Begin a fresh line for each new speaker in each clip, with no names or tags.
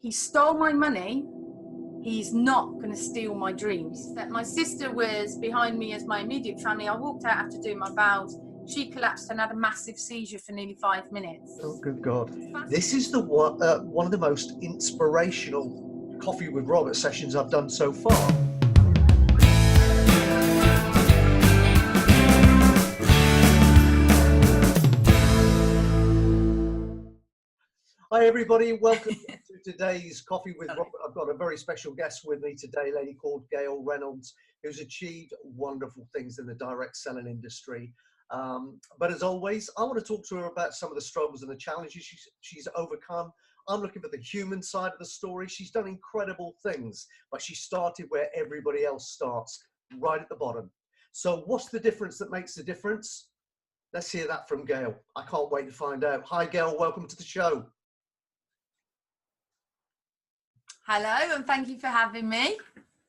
he stole my money. He's not going to steal my dreams. That my sister was behind me as my immediate family. I walked out after doing my vows. She collapsed and had a massive seizure for nearly 5 minutes.
Oh, good God. This is the one of the most inspirational Coffee with Robert sessions I've done so far. Hi everybody, welcome to today's Coffee with Robert. I've got a very special guest with me today, a lady called Gail Reynolds, who's achieved wonderful things in the direct selling industry. But as always, I want to talk to her about some of the struggles and the challenges she's overcome. I'm looking for the human side of the story. She's done incredible things, but she started where everybody else starts, right at the bottom. So what's the difference that makes the difference? Let's hear that from Gail. I can't wait to find out. Hi Gail, welcome to the show.
Hello, and thank you for having me.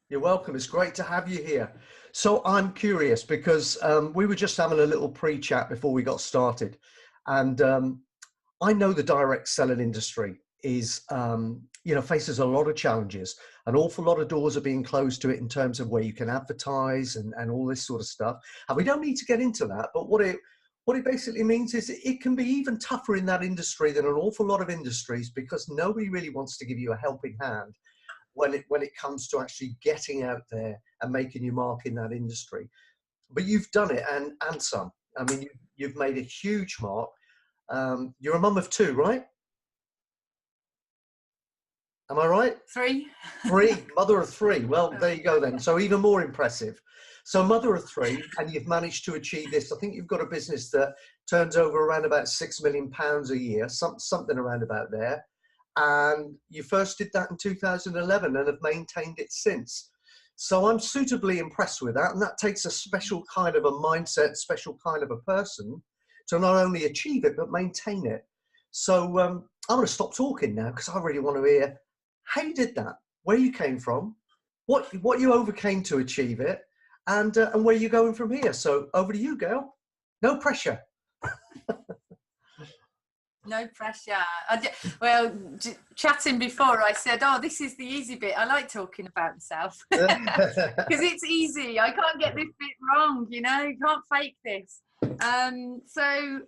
You're welcome. It's great to have you here. So I'm curious because we were just having a little pre-chat before we got started. And I know the direct selling industry is, faces a lot of challenges. An awful lot of doors are being closed to it in terms of where you can advertise and all this sort of stuff. And we don't need to get into that. But what it basically means is it can be even tougher in that industry than an awful lot of industries, because nobody really wants to give you a helping hand when it comes to actually getting out there and making your mark in that industry. But you've done it and some. I mean, you've made a huge mark. You're a mum of 2, right? Am I right?
3.
3, mother of 3. Well, there you go then. So even more impressive. So mother of 3, and you've managed to achieve this. I think you've got a business that turns over around about £6 million a year, something around about there. And you first did that in 2011 and have maintained it since. So I'm suitably impressed with that. And that takes a special kind of a mindset, special kind of a person to not only achieve it, but maintain it. So I'm going to stop talking now because I really want to hear how you did that, where you came from, what you overcame to achieve it, and where you're going from here. So over to you, Gail. No pressure.
No pressure. Chatting before, I said, oh, this is the easy bit. I like talking about myself because it's easy. I can't get this bit wrong, you can't fake this. So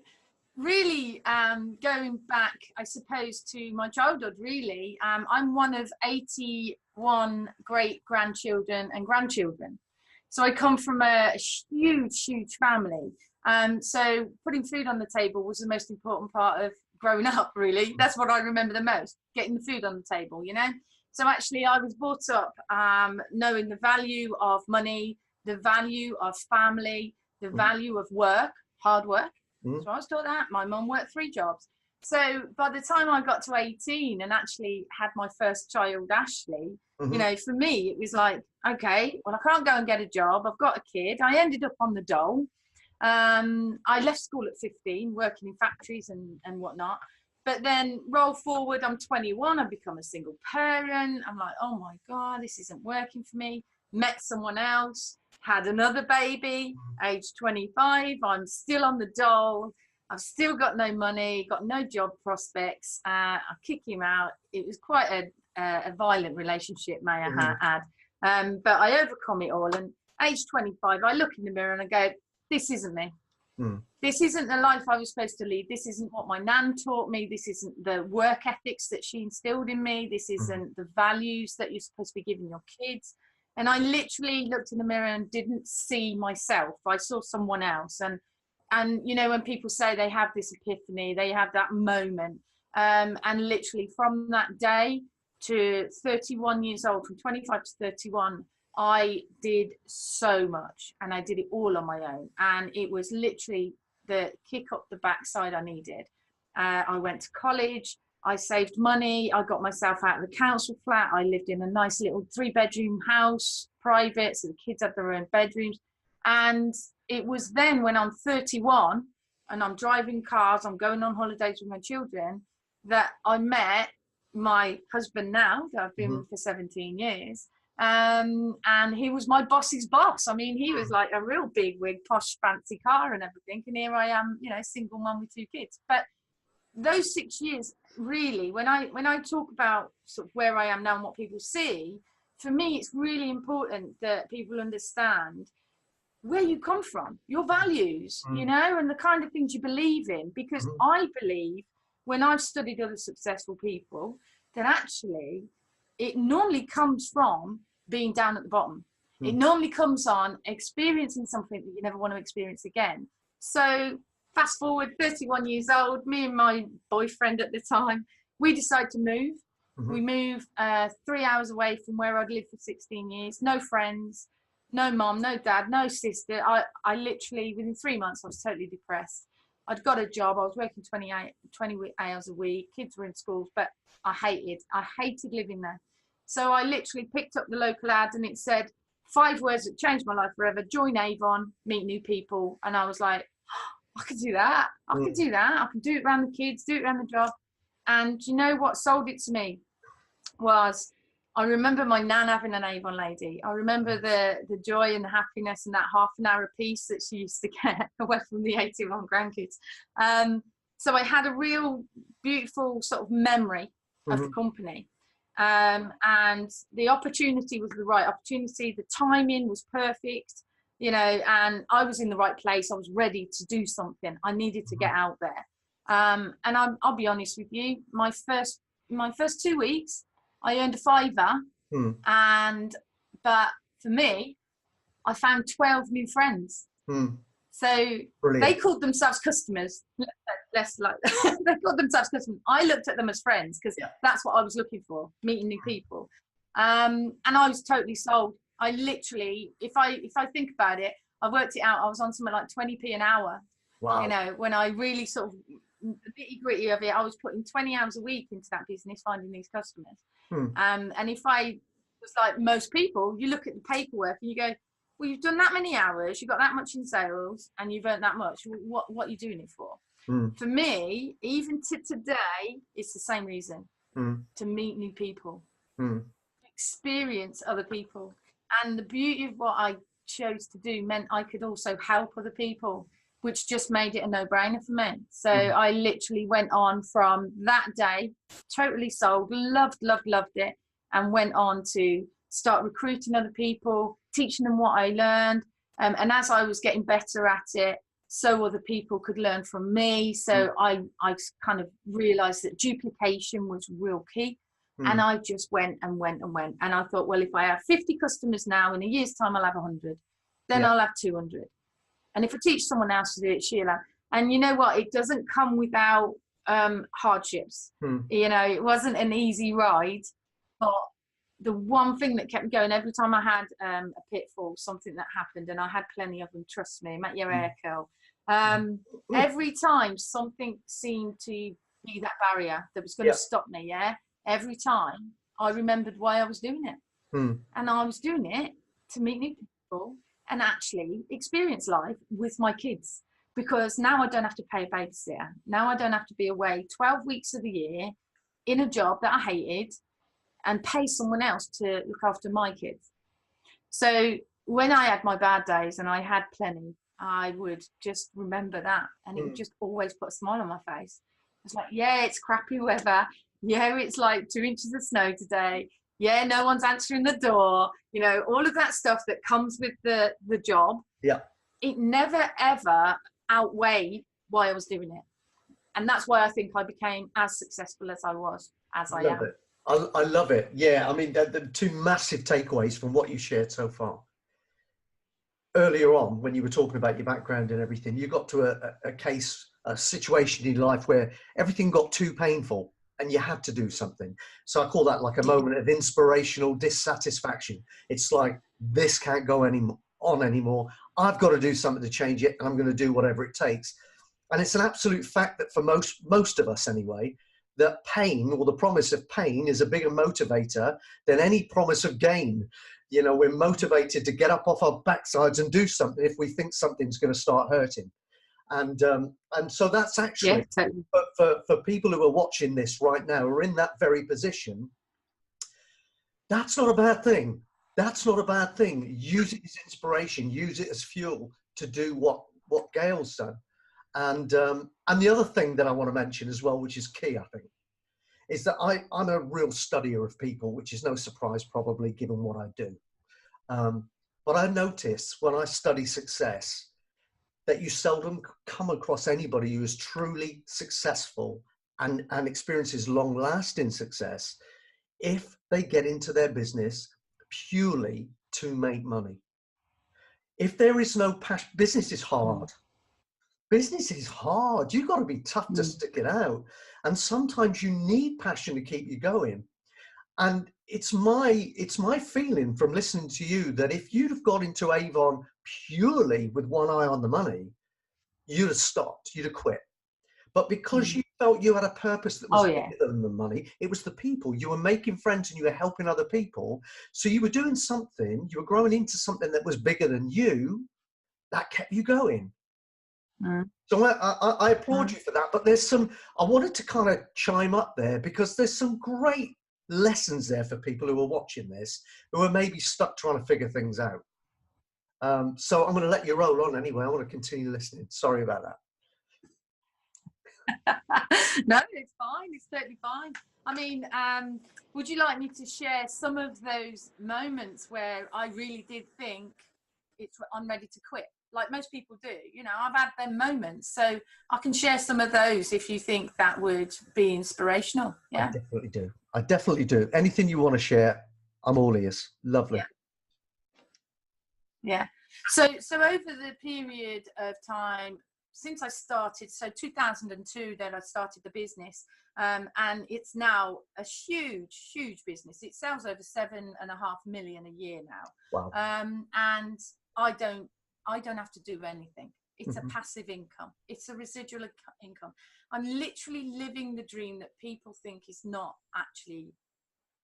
really, going back, I suppose, to my childhood, really, I'm one of 81 great-grandchildren and grandchildren. So I come from a huge, huge family. So putting food on the table was the most important part of growing up, really. That's what I remember the most, getting the food on the table, So actually I was brought up knowing the value of money, the value of family, the value of work, hard work. So I was taught that. My mum worked 3 jobs. So by the time I got to 18 and actually had my first child, Ashley, for me, it was like, okay, well, I can't go and get a job. I've got a kid. I ended up on the dole. I left school at 15, working in factories and whatnot. But then roll forward, I'm 21, I've become a single parent. I'm like, oh my God, this isn't working for me. Met someone else, had another baby, age 25. I'm still on the dole. I've still got no money, got no job prospects. I kick him out. It was quite a violent relationship, may I add. But I overcome it all. And age 25, I look in the mirror and I go, this isn't me. This isn't the life I was supposed to lead. This isn't what my nan taught me. This isn't the work ethics that she instilled in me. This isn't the values that you're supposed to be giving your kids. And I literally looked in the mirror and didn't see myself. I saw someone else. And when people say they have this epiphany, they have that moment. And literally from that day to 31 years old, from 25 to 31, I did so much, and I did it all on my own. And it was literally the kick up the backside I needed. I went to college. I saved money. I got myself out of the council flat. I lived in a nice little 3-bedroom house, private, so the kids had their own bedrooms. And it was then when I'm 31 and I'm driving cars, I'm going on holidays with my children, that I met my husband now, that I've been with for 17 years. And he was my boss's boss. I mean, he was like a real big wig, posh, fancy car and everything. And here I am, single mum with 2 kids. But those 6 years really, when I talk about sort of where I am now and what people see, for me, it's really important that people understand where you come from, your values, you know, and the kind of things you believe in. Because I believe, when I've studied other successful people, that actually it normally comes from being down at the bottom. It normally comes on experiencing something that you never want to experience again. So fast forward, 31 years old, me and my boyfriend at the time, we decided to move. We moved 3 hours away from where I'd lived for 16 years. No friends, no mom, no dad, no sister. I literally, within 3 months, I was totally depressed. I'd got a job. I was working 20 hours a week. Kids were in schools, but I hated living there. So I literally picked up the local ad, and it said 5 words that changed my life forever: join Avon, meet new people. And I was like, oh, I could do that. I could do that. I can do it around the kids, do it around the job. And you know what sold it to me was, I remember my nan having an Avon lady. I remember the joy and the happiness and that half an hour apiece that she used to get away from the 81 grandkids. So I had a real beautiful sort of memory of the company. And the opportunity was the right opportunity. The timing was perfect, you know, and I was in the right place. I was ready to do something. I needed to get out there. And I'll be honest with you, my first 2 weeks, I earned a £5, but for me, I found 12 new friends. So
Brilliant.
they called themselves customers. Less like they called themselves customers. I looked at them as friends, because that's what I was looking for, meeting new people. And I was totally sold. I literally, if I think about it, I worked it out. I was on something like 20p an hour.
Wow.
You know, when I really sort of, the nitty gritty of it, I was putting 20 hours a week into that business, finding these customers. And if I was like most people, you look at the paperwork and you go, well, you've done that many hours, you've got that much in sales, and you've earned that much. What are you doing it for? For me, even to today, it's the same reason: to meet new people, experience other people. And the beauty of what I chose to do meant I could also help other people, which just made it a no-brainer for me. So I literally went on from that day, totally sold, loved it, and went on to start recruiting other people, teaching them what I learned. And as I was getting better at it, so other people could learn from me. So I kind of realized that duplication was real key. And I just went and went and went. And I thought, well, if I have 50 customers now, in a year's time, I'll have 100. Then I'll have 200. And if I teach someone else to do it, she'll have. And you know what? It doesn't come without hardships. You know, it wasn't an easy ride. But the one thing that kept me going, every time I had a pitfall, something that happened, and I had plenty of them, trust me, make your hair curl. Every time something seemed to be that barrier that was going to stop me, every time I remembered why I was doing it. And I was doing it to meet new people and actually experience life with my kids, because now I don't have to pay a babysitter. Now I don't have to be away 12 weeks of the year in a job that I hated and pay someone else to look after my kids. So when I had my bad days, and I had plenty, I would just remember that, and it would just always put a smile on my face. It's like, yeah, it's crappy weather. Yeah, it's like 2 inches of snow today. Yeah, no one's answering the door. You know, all of that stuff that comes with the job. Yeah. It never, ever outweighed why I was doing it. And that's why I think I became as successful as I was, as I am.
I love it. Yeah, I mean, the two massive takeaways from what you shared so far. Earlier on, when you were talking about your background and everything, you got to a situation in life where everything got too painful and you had to do something. So I call that like a moment of inspirational dissatisfaction. It's like, this can't go on anymore. I've got to do something to change it, and I'm going to do whatever it takes. And it's an absolute fact that for most of us anyway, that pain, or the promise of pain, is a bigger motivator than any promise of gain. You know, we're motivated to get up off our backsides and do something if we think something's going to start hurting. And so that's actually, for people who are watching this right now, are in that very position, that's not a bad thing. That's not a bad thing. Use it as inspiration, use it as fuel to do what Gail's done. And the other thing that I want to mention as well, which is key, I think, is that I'm a real studier of people, which is no surprise probably given what I do. But I notice when I study success that you seldom come across anybody who is truly successful and experiences long-lasting success if they get into their business purely to make money. If there is no passion, business is hard. Business is hard. You've got to be tough to stick it out. And sometimes you need passion to keep you going. And it's my feeling from listening to you that if you'd have got into Avon purely with one eye on the money, you'd have stopped, you'd have quit. But because you felt you had a purpose that was bigger than the money, it was the people. You were making friends and you were helping other people. So you were doing something, you were growing into something that was bigger than you, that kept you going. So I applaud you for that. But there's some, I wanted to kind of chime up there because there's some great lessons there for people who are watching this, who are maybe stuck trying to figure things out. So I'm going to let you roll on anyway. I want to continue listening. Sorry about that.
No, it's fine. It's totally fine. I mean, would you like me to share some of those moments where I really did think I'm ready to quit? Like most people do, you know, I've had them moments. So I can share some of those if you think that would be inspirational. Yeah.
I definitely do. I definitely do. Anything you want to share, I'm all ears. Lovely.
Yeah. So over the period of time since I started, so 2002, then I started the business, and it's now a huge business. It sells over 7.5 million a year now.
Wow.
And I don't have to do anything. It's a passive income. It's a residual income. I'm literally living the dream that people think is not actually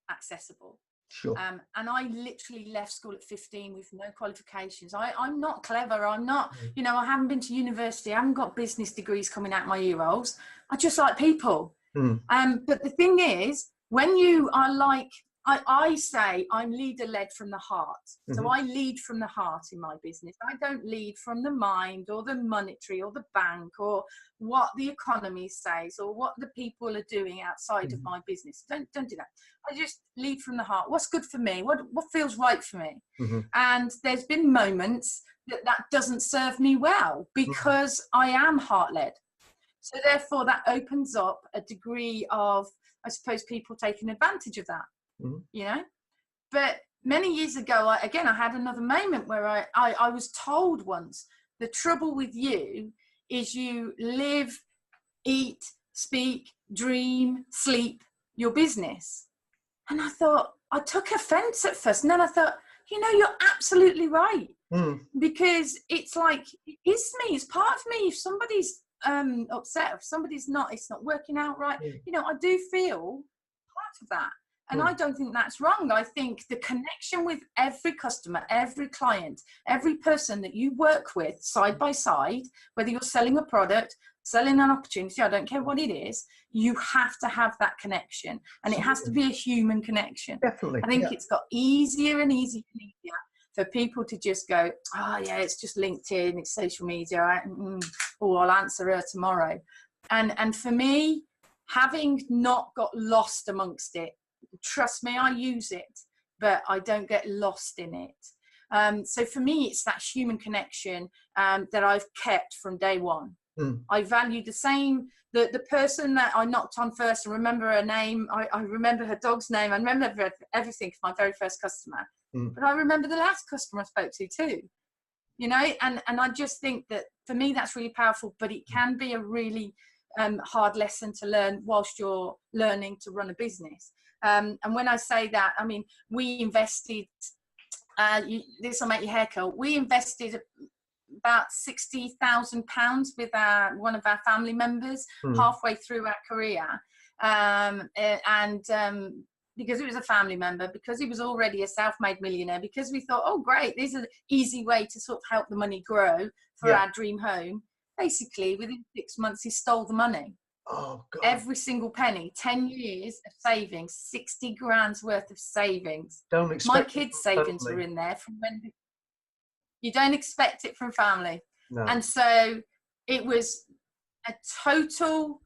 accessible.
Sure.
And I literally left school at 15 with no qualifications. I'm not clever. I'm not, you know, I haven't been to university. I haven't got business degrees coming out my ear holes. I just like people. But the thing is, when you are like, I say I'm leader-led from the heart. So I lead from the heart in my business. I don't lead from the mind or the monetary or the bank or what the economy says or what the people are doing outside of my business. Don't do that. I just lead from the heart. What's good for me? What feels right for me? And there's been moments that doesn't serve me well because I am heart-led. So therefore that opens up a degree of, I suppose, people taking advantage of that. You know, but many years ago, I had another moment where I was told once, the trouble with you is you live, eat, speak, dream, sleep your business. And I thought, I took offense at first. And then I thought, you know, you're absolutely right. Because it's like, it's me, it's part of me. If somebody's upset, if somebody's not, it's not working out right, you know, I do feel part of that. And I don't think that's wrong. I think the connection with every customer, every client, every person that you work with side by side, whether you're selling a product, selling an opportunity, I don't care what it is, you have to have that connection. And it has to be a human connection.
Definitely.
I think it's got easier and easier for people to just go, oh yeah, it's just LinkedIn, it's social media, right? Oh, I'll answer her tomorrow. And for me, having not got lost amongst it, trust me, I use it, but I don't get lost in it. So for me, it's that human connection that I've kept from day one. I value the same, the person that I knocked on first, I remember her name, I remember her dog's name, I remember everything for my very first customer. But I remember the last customer I spoke to too. You know, and I just think that for me, that's really powerful, but it can be a really hard lesson to learn whilst you're learning to run a business. And when I say that, I mean, we invested, this will make your hair curl, we invested about £60,000 with one of our family members halfway through our career. Because it was a family member, because he was already a self-made millionaire, because we thought, oh great, this is an easy way to sort of help the money grow for our dream home. Basically, within 6 months, he stole the money.
Oh, God.
Every single penny. 10 years of savings, 60 grand's worth of savings.
Don't expect
my kids' savings were in there from when you don't expect it from family.
No.
And so it was a total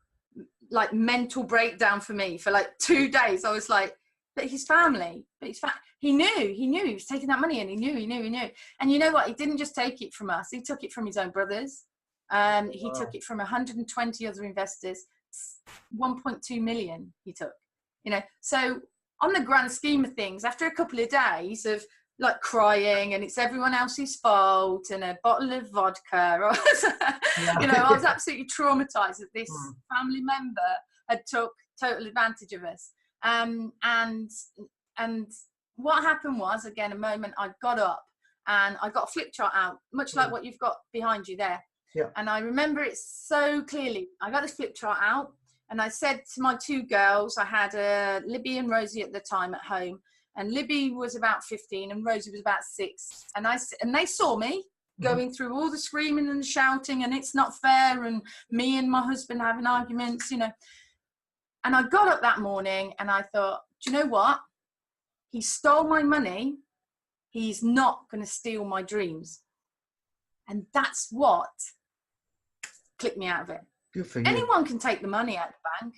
like mental breakdown for me for like 2 days. I was like, but his family, he knew he was taking that money, and he knew. And you know what? He didn't just take it from us. He took it from his own brothers. He took it from 120 other investors. 1.2 million he took, you know. So on the grand scheme of things, after a couple of days of like crying and it's everyone else's fault and a bottle of vodka, or, you know, I was absolutely traumatized that this family member had took total advantage of us. And what happened was, again, a moment I got up and I got a flip chart out, much like what you've got behind you there.
Yeah.
And I remember it so clearly. I got this flip chart out and I said to my 2 girls, I had Libby and Rosie at the time at home, and Libby was about 15 and Rosie was about 6. And they saw me going through all the screaming and the shouting, and it's not fair, and me and my husband having arguments, you know. And I got up that morning and I thought, do you know what? He stole my money. He's not going to steal my dreams. And that's what clicked me out of it.
Good for you.
Anyone can take the money out of the bank,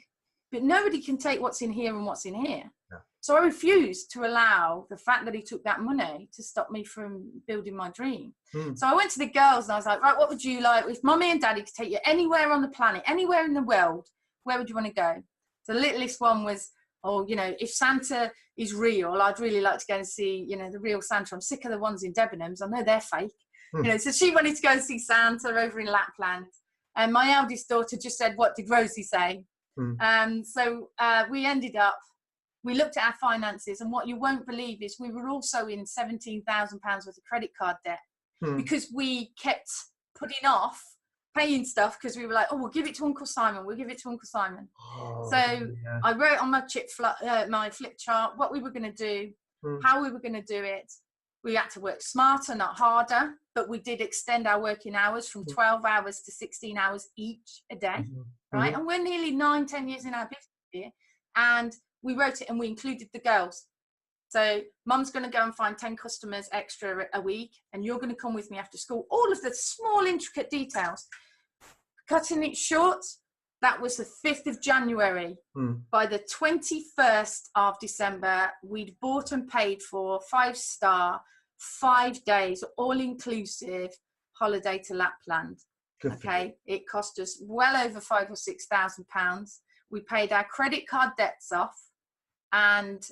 but nobody can take what's in here and what's in here.
No.
So I refused to allow the fact that he took that money to stop me from building my dream. So I went to the girls and I was like, right, what would you like? If mommy and daddy could take you anywhere on the planet, anywhere in the world, where would you want to go? So the littlest one was, oh, you know, if Santa is real, I'd really like to go and see, you know, the real Santa. I'm sick of the ones in Debenhams. I know they're fake. You know, so she wanted to go and see Santa over in Lapland. And my eldest daughter just said, what did Rosie say? So we ended up, we looked at our finances, and what you won't believe is we were also in £17,000 worth of credit card debt because we kept putting off paying stuff because we were like, oh, we'll give it to Uncle Simon. We'll give it to Uncle Simon. I wrote on my my flip chart what we were going to do, how we were going to do it. We had to work smarter, not harder, but we did extend our working hours from 12 hours to 16 hours each a day, right? And we're nearly 9-10 years in our business here. And we wrote it and we included the girls. So mum's going to go and find 10 customers extra a week, and you're going to come with me after school. All of the small, intricate details. Cutting it short, that was the 5th of January. By the 21st of December, we'd bought and paid for 5-star, 5 days, all-inclusive holiday to Lapland. Okay, it cost us well over £5,000 or £6,000. We paid our credit card debts off, and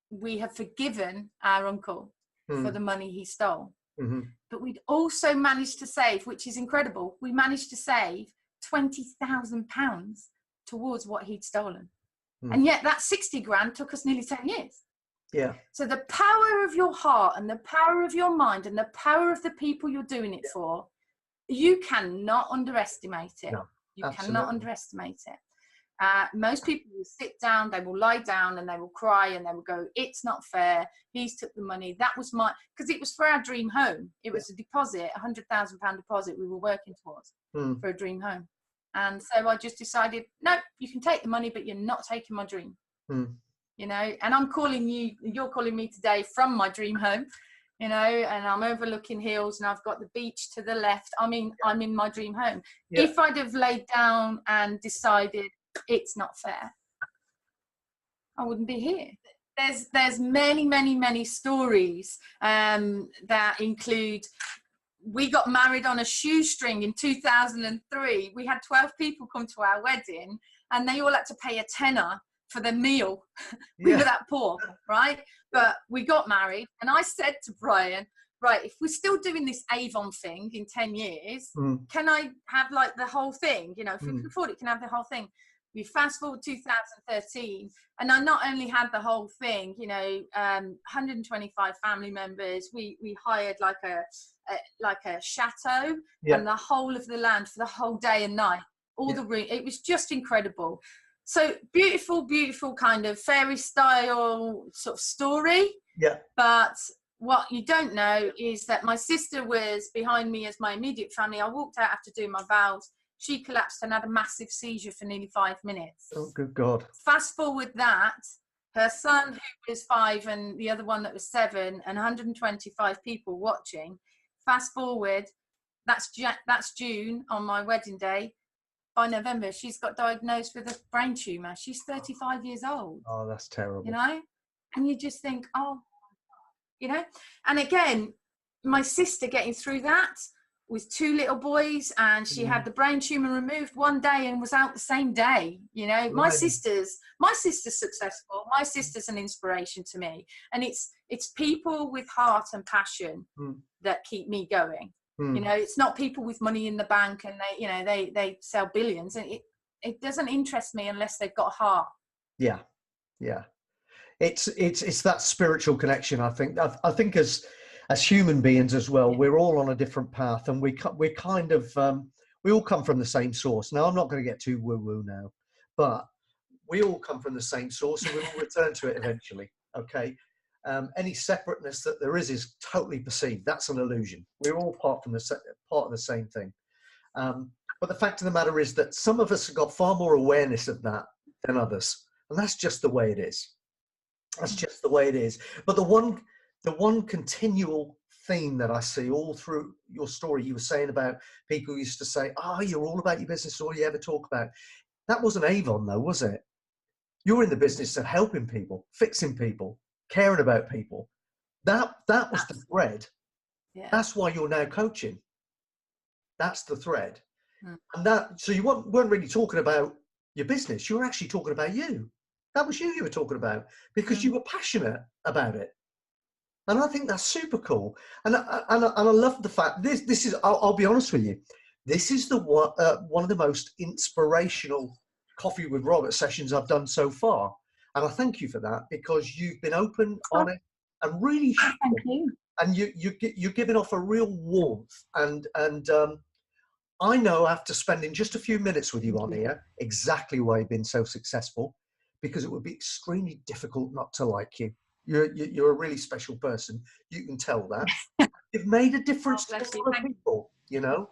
we have forgiven our uncle for the money he stole. But we'd also managed to save, which is incredible, we managed to save £20,000 towards what he'd stolen. And yet that 60 grand took us nearly 10 years.
Yeah.
So the power of your heart and the power of your mind and the power of the people you're doing it for, you cannot underestimate it.
No,
you
absolutely.
cannot underestimate it. Most people will sit down, they will lie down and they will cry and they will go, it's not fair, he's took the money, that was my, because it was for our dream home. It was a deposit, £100,000 deposit we were working towards for a dream home. And so I just decided, no, you can take the money, but you're not taking my dream. You know, and I'm calling you, you're calling me today from my dream home, you know, and I'm overlooking hills and I've got the beach to the left. I'm in my dream home. If I'd have laid down and decided it's not fair, I wouldn't be here. There's many stories that include, we got married on a shoestring in 2003. We had 12 people come to our wedding and they all had to pay a tenner for their meal. We were that poor, right? But we got married and I said to Brian, right, if we're still doing this Avon thing in 10 years, can I have like the whole thing? You know, if we can afford it, can I have the whole thing? We fast forward 2013 and I not only had the whole thing, you know, 125 family members. We hired like a chateau and the whole of the land for the whole day and night. It was just incredible. So beautiful kind of fairy style sort of story. Yeah. But what you don't know is that my sister was behind me as my immediate family. I walked out after doing my vows. She collapsed and had a massive seizure for nearly 5 minutes.
Oh, good God.
Fast forward that, her son who was 5 and the other one that was 7 and 125 people watching. Fast forward, that's June on my wedding day. by November, she's got diagnosed with a brain tumor. She's 35 years old.
Oh, that's terrible.
You know, and you just think, oh, you know, and again, my sister getting through that with 2 little boys, and she had the brain tumor removed one day and was out the same day. You know, my sister's successful. My sister's an inspiration to me, and it's people with heart and passion that keep me going. You know, it's not people with money in the bank and they, you know, they sell billions, and it doesn't interest me unless they've got heart.
Yeah, yeah. It's that spiritual connection. I think as human beings as well, we're all on a different path, and we're kind of we all come from the same source. Now, I'm not going to get too woo-woo now, but we all come from the same source, and we will return to it eventually. Okay. Any separateness that there is totally perceived. That's an illusion. We're all part of the same thing. But the fact of the matter is that some of us have got far more awareness of that than others, and that's just the way it is. That's just the way it is. But the one continual theme that I see all through your story, you were saying about people who used to say, "Oh, you're all about your business, all you ever talk about." That wasn't Avon, though, was it? You're in the business of helping people, fixing people, caring about people. That was the thread. Yeah. That's why you're now coaching. That's the thread. And so you weren't really talking about your business. You were actually talking about you. That was you were talking about, because you were passionate about it. And I think that's super cool. And I love the fact this is, I'll be honest with you, this is one of the most inspirational Coffee with Robert sessions I've done so far. And I thank you for that, because you've been open, honest, and really sure.
Thank you.
And you're giving off a real warmth. And I know after spending just a few minutes with you on here, exactly why you've been so successful, because it would be extremely difficult not to like you. You're a really special person. You can tell that. You've made a difference to a lot of people, you know.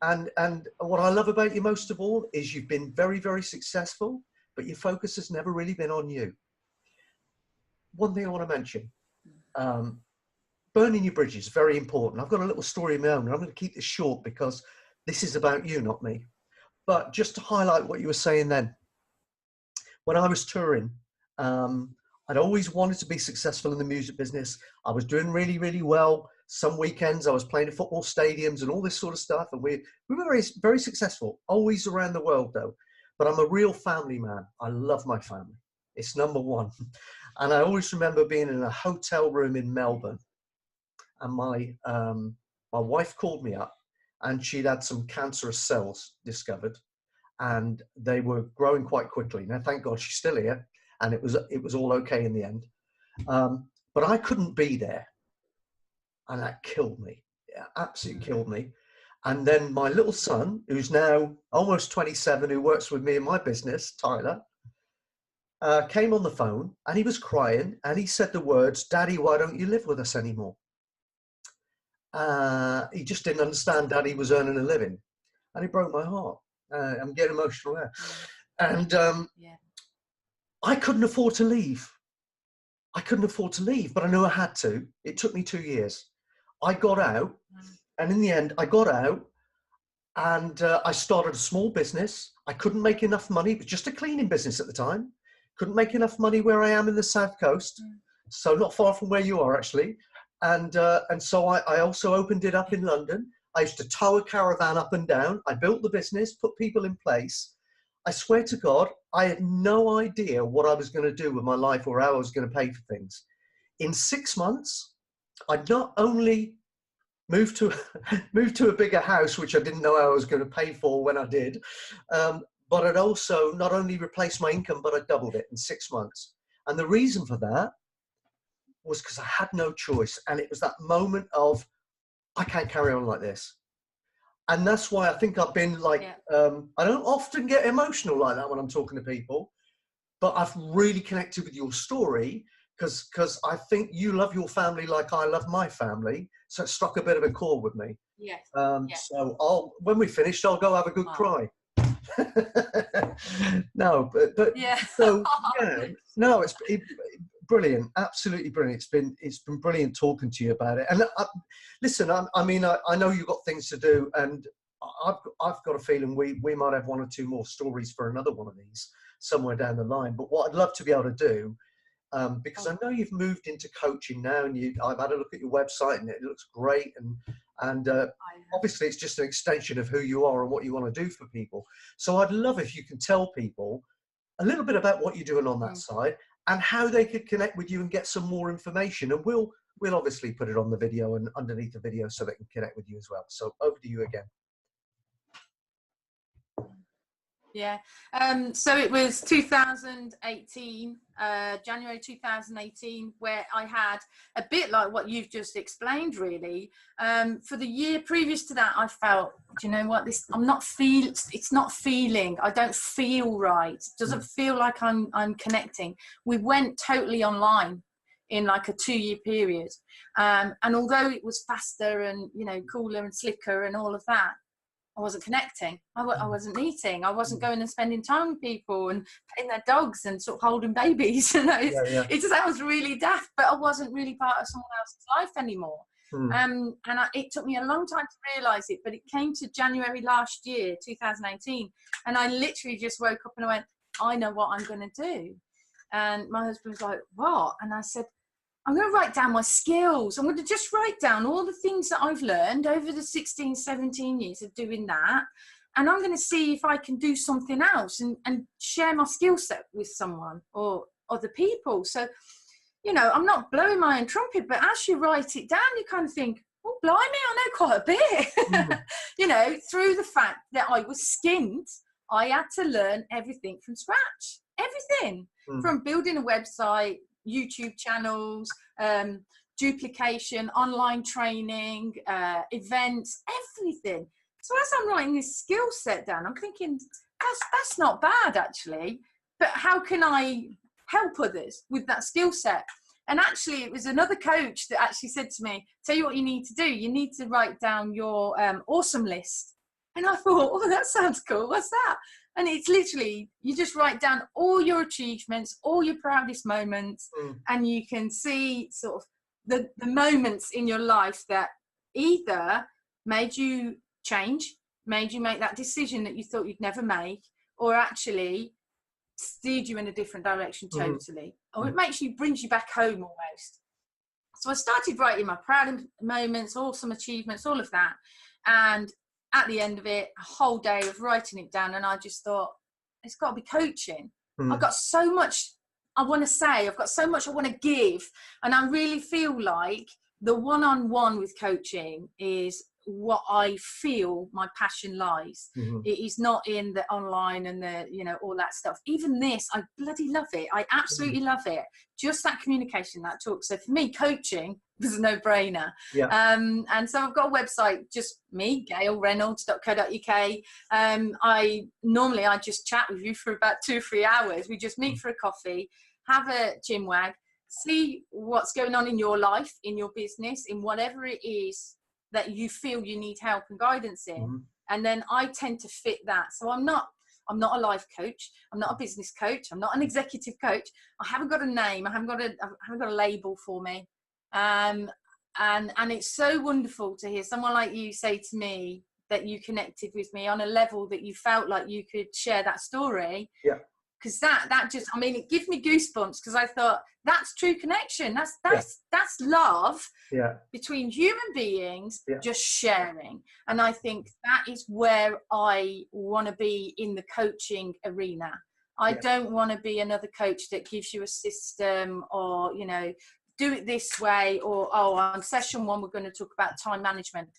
And what I love about you most of all is you've been very, very successful, but your focus has never really been on you. One thing I want to mention, burning your bridges, very important. I've got a little story of my own, and I'm going to keep this short because this is about you, not me. But just to highlight what you were saying then, when I was touring, I'd always wanted to be successful in the music business. I was doing really, really well. Some weekends I was playing at football stadiums and all this sort of stuff. And we were very, very successful, always around the world though. But I'm a real family man. I love my family. It's number one. And I always remember being in a hotel room in Melbourne. And my wife called me up, and she'd had some cancerous cells discovered, and they were growing quite quickly. Now, thank God she's still here, and it was all okay in the end. But I couldn't be there, and that killed me. Yeah, absolutely killed me. And then my little son, who's now almost 27, who works with me in my business, Tyler, came on the phone, and he was crying, and he said the words, "Daddy, why don't you live with us anymore?" He just didn't understand Daddy was earning a living, and it broke my heart. I'm getting emotional there. And I couldn't afford to leave. I couldn't afford to leave, but I knew I had to. It took me 2 years. I got out, and in the end, I got out, and I started a small business. I couldn't make enough money. It was just a cleaning business at the time. Couldn't make enough money where I am in the South Coast, so not far from where you are, actually. And so I also opened it up in London. I used to tow a caravan up and down. I built the business, put people in place. I swear to God, I had no idea what I was going to do with my life or how I was going to pay for things. In 6 months, I'd not only moved to a bigger house, which I didn't know how I was going to pay for when I did, but I'd also not only replaced my income, but I doubled it in 6 months. And the reason for that was because I had no choice. And it was that moment of, I can't carry on like this. And that's why I think I've been like, I don't often get emotional like that when I'm talking to people, but I've really connected with your story because I think you love your family like I love my family. So it struck a bit of a chord with me.
Yes.
So when we finished, I'll go have a good cry. No, but so no, it's brilliant, absolutely brilliant. It's been brilliant talking to you about it. And listen, I mean, I know you've got things to do, and I've got a feeling we might have one or two more stories for another one of these somewhere down the line. But what I'd love to be able to do, because I know you've moved into coaching now, and I've had a look at your website and it looks great, and obviously it's just an extension of who you are and what you want to do for people. So I'd love if you can tell people a little bit about what you're doing on that side and how they could connect with you and get some more information. And we'll obviously put it on the video and underneath the video so they can connect with you as well. So over to you again.
Yeah. So it was 2018, January 2018, where I had a bit like what you've just explained, really. For the year previous to that, I felt, do you know what, it's not feeling, I don't feel right. It doesn't feel like I'm connecting. We went totally online in like a 2-year period. And although it was faster and, you know, cooler and slicker and all of that, I wasn't connecting. I wasn't meeting. I wasn't going and spending time with people and petting their dogs and sort of holding babies. You know, it sounds really daft, but I wasn't really part of someone else's life anymore. It took me a long time to realise it, but it came to January last year, 2018, and I literally just woke up and I went, I know what I'm going to do. And my husband was like, what? And I said, I'm going to write down my skills. I'm going to just write down all the things that I've learned over the 16, 17 years of doing that. And I'm going to see if I can do something else and share my skill set with someone or other people. So, you know, I'm not blowing my own trumpet, but as you write it down, you kind of think, oh, blimey, I know quite a bit. You know, through the fact that I was skinned, I had to learn everything from scratch. Everything. From building a website, YouTube channels, duplication, online training, events, everything. So as I'm writing this skill set down, I'm thinking, that's not bad actually, but how can I help others with that skill set? And actually it was another coach that actually said to me, tell you what you need to do, you need to write down your awesome list. And I thought, oh, that sounds cool, what's that? And it's literally, you just write down all your achievements, all your proudest moments, and you can see sort of the moments in your life that either made you change, made you make that decision that you thought you'd never make, or actually steered you in a different direction totally. Or it brings you back home almost. So I started writing my proud moments, awesome achievements, all of that. And at the end of it, a whole day of writing it down, and I just thought, it's got to be coaching. I've got so much I want to say, I've got so much I want to give, and I really feel like the one-on-one with coaching is what I feel my passion lies. It is not in the online and the, you know, all that stuff. Even this, I bloody love it. I absolutely love it. Just that communication, that talk. So for me, coaching was a no-brainer. And so I've got a website, just me, gailreynolds.co.uk. I just chat with you for about 2 or 3 hours. We just meet for a coffee, have a chinwag, see what's going on in your life, in your business, in whatever it is that you feel you need help and guidance in. And then I tend to fit that. So I'm not a life coach. I'm not a business coach. I'm not an executive coach. I haven't got a name. I haven't got a label for me. And it's so wonderful to hear someone like you say to me that you connected with me on a level that you felt like you could share that story. Because that just, I mean, it gives me goosebumps, because I thought that's true connection. That's love between human beings, just sharing. And I think that is where I want to be in the coaching arena. I don't want to be another coach that gives you a system, or, you know, do it this way, or, oh, on session 1, we're going to talk about time management.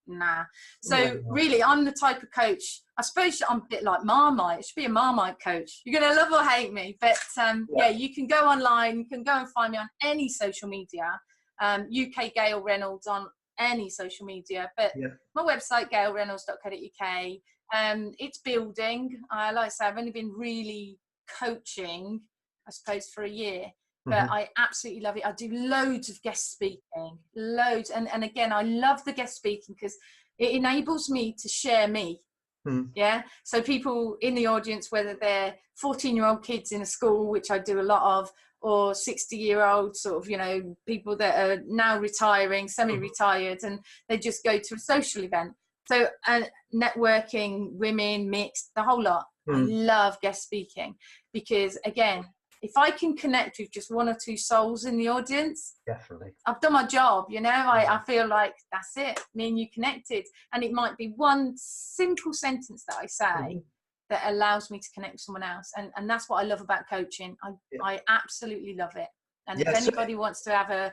Nah. So really, I'm the type of coach, I suppose I'm a bit like Marmite. It should be a Marmite coach. You're going to love or hate me. But you can go online. You can go and find me on any social media. UK Gail Reynolds on any social media. But my website, gailreynolds.co.uk. It's building. Like I say, I've only been really coaching, I suppose, for a year. But I absolutely love it. I do loads of guest speaking, loads. And again, I love the guest speaking because it enables me to share me. So people in the audience, whether they're 14-year-old kids in a school, which I do a lot of, or 60-year-old sort of, you know, people that are now retiring, semi-retired, and they just go to a social event. So networking, women, mixed, the whole lot. I love guest speaking because, again, if I can connect with just one or two souls in the audience,
definitely,
I've done my job. You know, I feel like that's it. Me and you connected, and it might be one simple sentence that I say that allows me to connect with someone else, and that's what I love about coaching. I absolutely love it. And if anybody wants to have a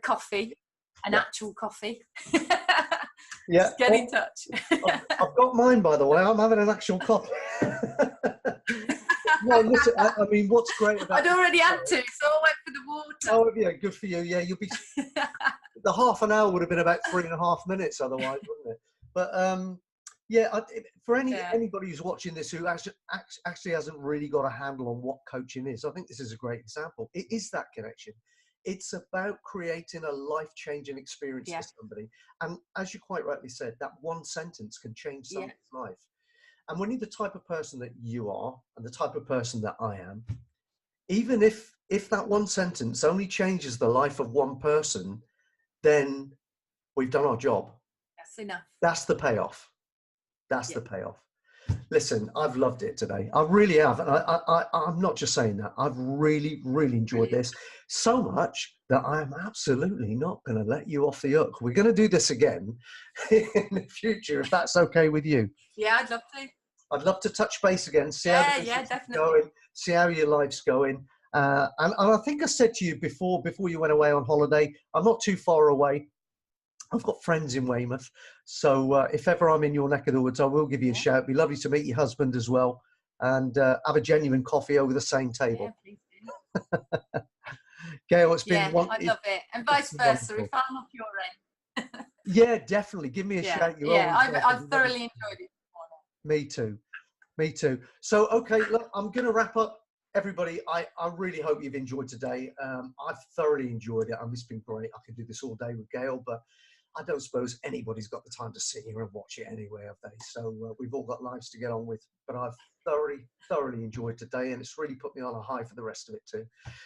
coffee, an actual coffee, just get in touch.
I've got mine, by the way. I'm having an actual coffee. No, listen, I mean, what's great about
I'd already had to, so I went for the water.
Oh, yeah, good for you. Yeah, you'll be. The half an hour would have been about 3.5 minutes otherwise, wouldn't it? But yeah, for anybody who's watching this who actually hasn't really got a handle on what coaching is, I think this is a great example. It is that connection. It's about creating a life-changing experience for somebody. And as you quite rightly said, that one sentence can change someone's life. And when you're the type of person that you are and the type of person that I am, even if that one sentence only changes the life of one person, then we've done our job.
That's enough.
That's the payoff. That's the payoff. Listen, I've loved it today. I really have. And I'm not just saying that. I've really, really enjoyed this so much that I am absolutely not going to let you off the hook. We're going to do this again in the future, if that's okay with you.
Yeah, I'd love to.
I'd love to touch base again, see how the business is going, see how your life's going. And I think I said to you before you went away on holiday, I'm not too far away. I've got friends in Weymouth. So if ever I'm in your neck of the woods, I will give you a shout. It'd be lovely to meet your husband as well and have a genuine coffee over the same table.
Yeah, please do.
Gail, it's been
wonderful. I love it. And vice versa, if I'm off your end.
Yeah, definitely. Give me a shout.
I've thoroughly enjoyed it.
Me too. So, okay, look, I'm going to wrap up. Everybody, I really hope you've enjoyed today. I've thoroughly enjoyed it. It's been great. I could do this all day with Gail, but I don't suppose anybody's got the time to sit here and watch it anyway, have they? So we've all got lives to get on with. But I've thoroughly enjoyed today, and it's really put me on a high for the rest of it too.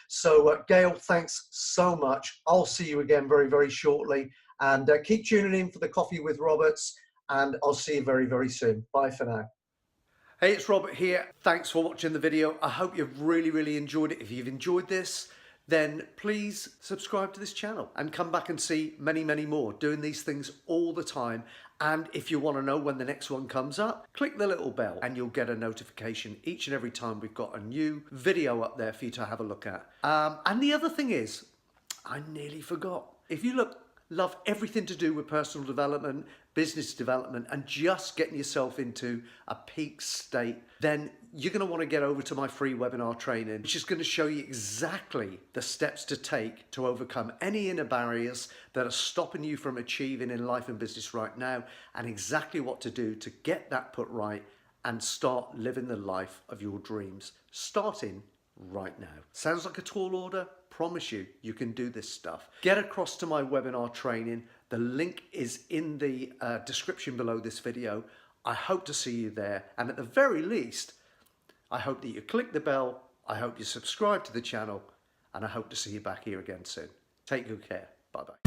So, Gail, thanks so much. I'll see you again very, very shortly. And keep tuning in for the Coffee with Roberts, and I'll see you very, very soon. Bye for now. Hey, it's Robert here. Thanks for watching the video. I hope you've really enjoyed it. If you've enjoyed this, then please subscribe to this channel and come back and see many more doing these things all the time. And if you want to know when the next one comes up, click the little bell and you'll get a notification each and every time we've got a new video up there for you to have a look at. And the other thing is, I nearly forgot. If you love everything to do with personal development, business development, and just getting yourself into a peak state, then you're going to want to get over to my free webinar training, which is going to show you exactly the steps to take to overcome any inner barriers that are stopping you from achieving in life and business right now, and exactly what to do to get that put right and start living the life of your dreams, starting right now. Sounds like a tall order? Promise you, you can do this stuff. Get across to my webinar training. The link is in the description below this video. I hope to see you there. And at the very least, I hope that you click the bell. I hope you subscribe to the channel. And I hope to see you back here again soon. Take good care. Bye-bye.